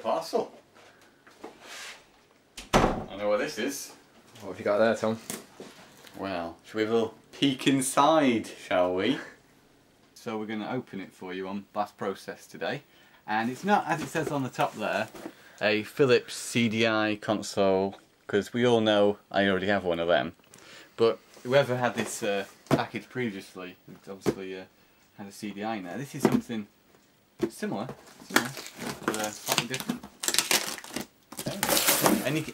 parcel. I know what this is. What have you got there, Tom? Well, shall we have a little peek inside, shall we? So we're going to open it for you on Blast Process today. And it's not, as it says on the top there, a Philips CDI console, because we all know I already have one of them. But whoever had this package previously, obviously had a CDI in there. This is something similar, but slightly different.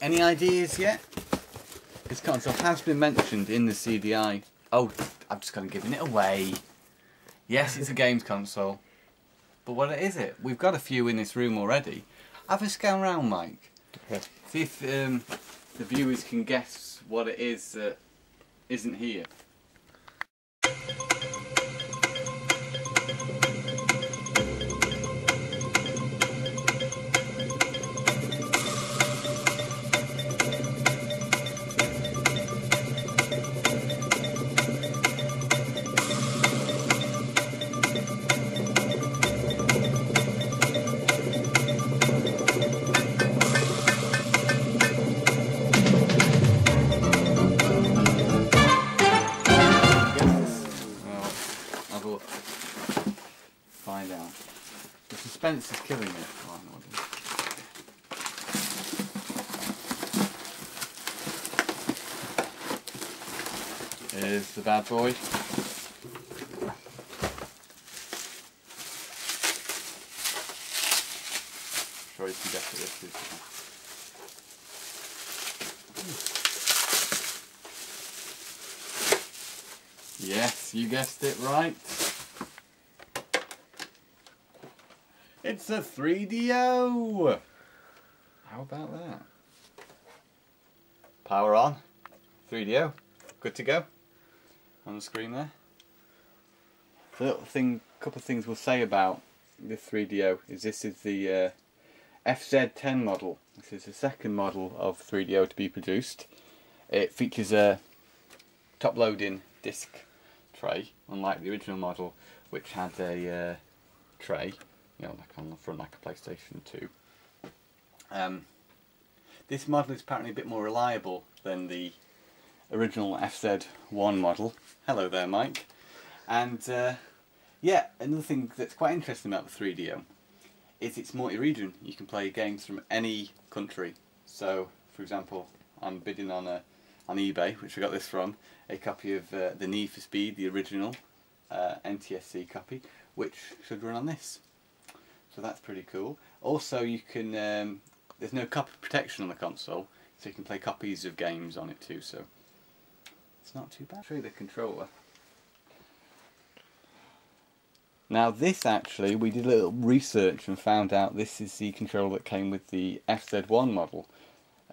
Any ideas yet? This console has been mentioned in the CDI. Oh, I'm just going to give it away. Yes, it's a games console. But what is it? We've got a few in this room already. Have a scan round, Mike. Okay. See if the viewers can guess what it is that isn't here. Find out. The suspense is killing me. Oh, no, here's the bad boy. Sure you can guess what this is. Yes, you guessed it right. It's a 3DO! How about that? Power on. 3DO. Good to go. On the screen there. The couple of things we'll say about this 3DO is this is the FZ10 model. This is the second model of 3DO to be produced. It features a top-loading disc tray, unlike the original model, which had a tray, you know, like on the front, like a PlayStation 2. This model is apparently a bit more reliable than the original FZ1 model. Hello there, Mike. And yeah, another thing that's quite interesting about the 3DO is it's multi-region. You can play games from any country. So, for example, I'm bidding on eBay, which I got this from, a copy of the Need for Speed, the original NTSC copy, which should run on this. So that's pretty cool. Also, you can there's no copy protection on the console, so you can play copies of games on it too. So it's not too bad. I'll show you the controller. Now this actually, we did a little research and found out this is the controller that came with the FZ1 model.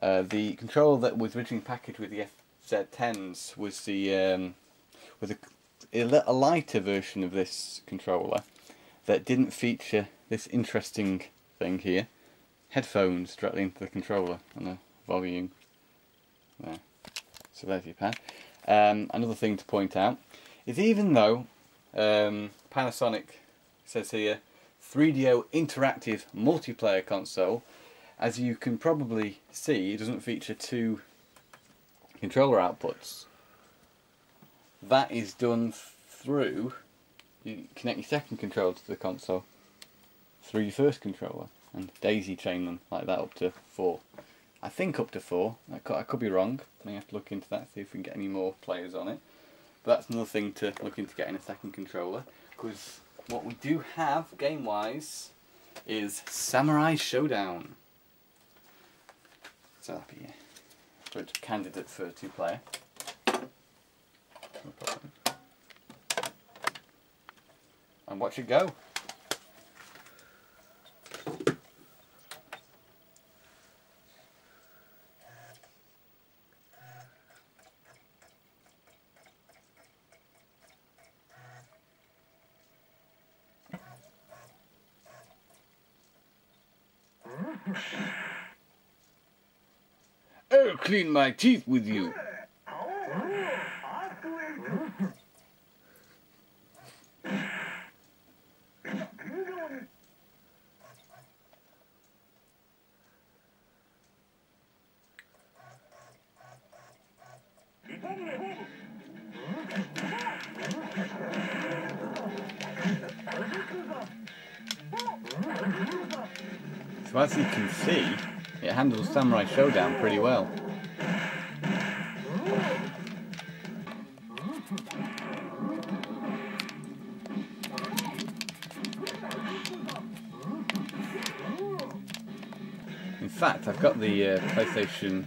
The controller that was originally packaged with the FZ10s was the a lighter version of this controller that didn't feature this interesting thing here, headphones directly into the controller and the volume there. So there's your pad. Another thing to point out is even though Panasonic says here 3DO interactive multiplayer console, as you can probably see, it doesn't feature two controller outputs. That is done through, you connect your second controller to the console through your first controller and daisy chain them like that up to 4. I think up to 4, I could be wrong, may have to look into that, see if we can get any more players on it. But that's another thing to look into getting a second controller, because what we do have game wise is Samurai Showdown. So that'd be a good candidate for a 2-player. No problem. And watch it go. I'll clean my teeth with you. So as you can see, it handles Samurai Showdown pretty well. In fact, I've got the PlayStation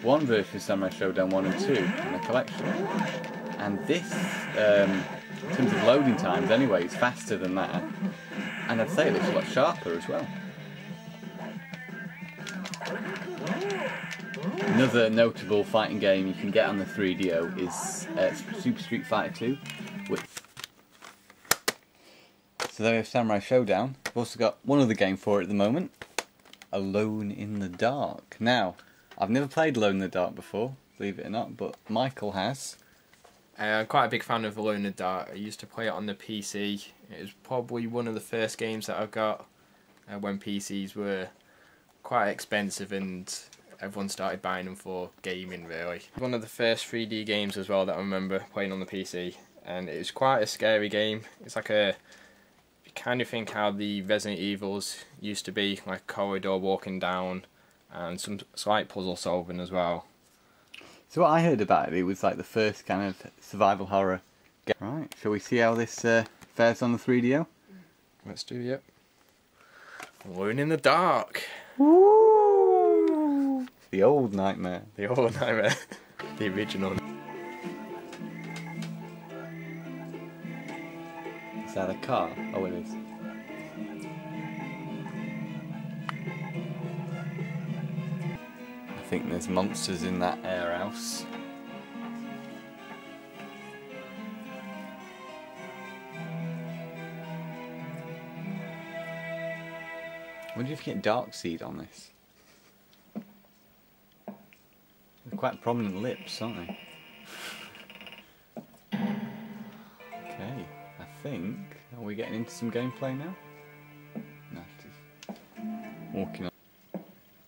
1 version of Samurai Showdown 1 and 2 in the collection. And this, in terms of loading times anyway, is faster than that. And I'd say it looks a lot sharper as well. Another notable fighting game you can get on the 3DO is Super Street Fighter 2. So there we have Samurai Showdown. We've also got one other game for it at the moment, Alone in the Dark. Now, I've never played Alone in the Dark before, believe it or not, but Michael has. I'm quite a big fan of Alone in the Dark. I used to play it on the PC. It was probably one of the first games that I got when PCs were quite expensive and everyone started buying them for gaming, really. One of the first 3D games as well that I remember playing on the PC, and it was quite a scary game. It's like you kind of think how the Resident Evils used to be, like a corridor walking down and some slight puzzle solving as well. So what I heard about it, it was like the first kind of survival horror game. Right, shall we see how this fares on the 3DO? Let's do it. Alone in the Dark. Woo! The old nightmare. The old nightmare. The original. Is that a car? Oh, it is. I think there's monsters in that air house. I wonder if you get dark seed on this. They're quite prominent lips, aren't they? Okay, I think. Are we getting into some gameplay now? No, just walking on.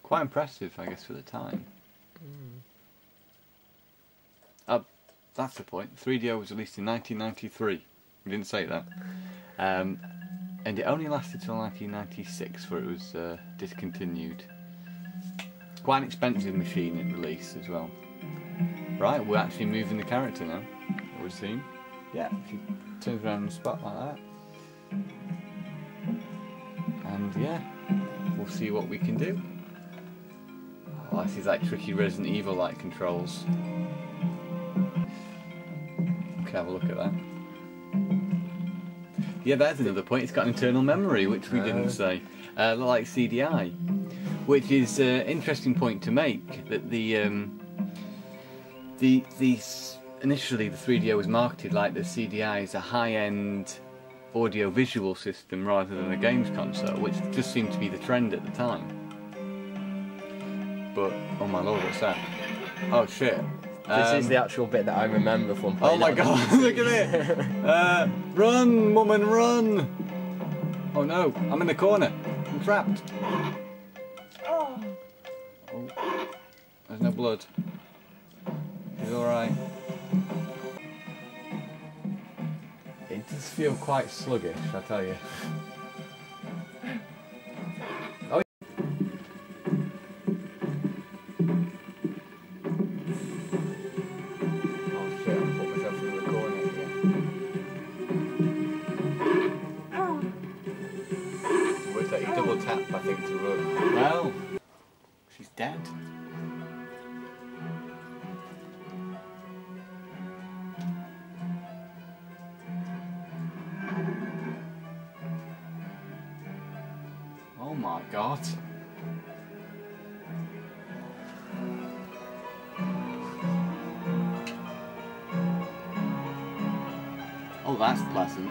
Quite impressive, I guess, for the time. That's the point. 3DO was released in 1993. We didn't say that. And it only lasted till 1996, where it was discontinued. Quite an expensive machine at release as well. Right, we're actually moving the character now. It would seem. Yeah, if you turn around the spot like that. And yeah, we'll see what we can do. Oh, this is like tricky Resident Evil-like controls. We can have a look at that. Yeah, that's another point. It's got an internal memory, which we didn't say. Like CDI, which is an interesting point to make. That initially the 3DO was marketed like the CDI is a high-end audio-visual system rather than a games console, which just seemed to be the trend at the time. But oh my lord, what's that? Oh shit! This is the actual bit that I remember from playing. Oh my god, look at it! Run, woman, run! Oh no, I'm in the corner. I'm trapped. Oh, there's no blood. It's alright. It does feel quite sluggish, I tell you. Oh. Double tap, I think, to run. Well, she's dead. Oh my god. Oh, that's pleasant.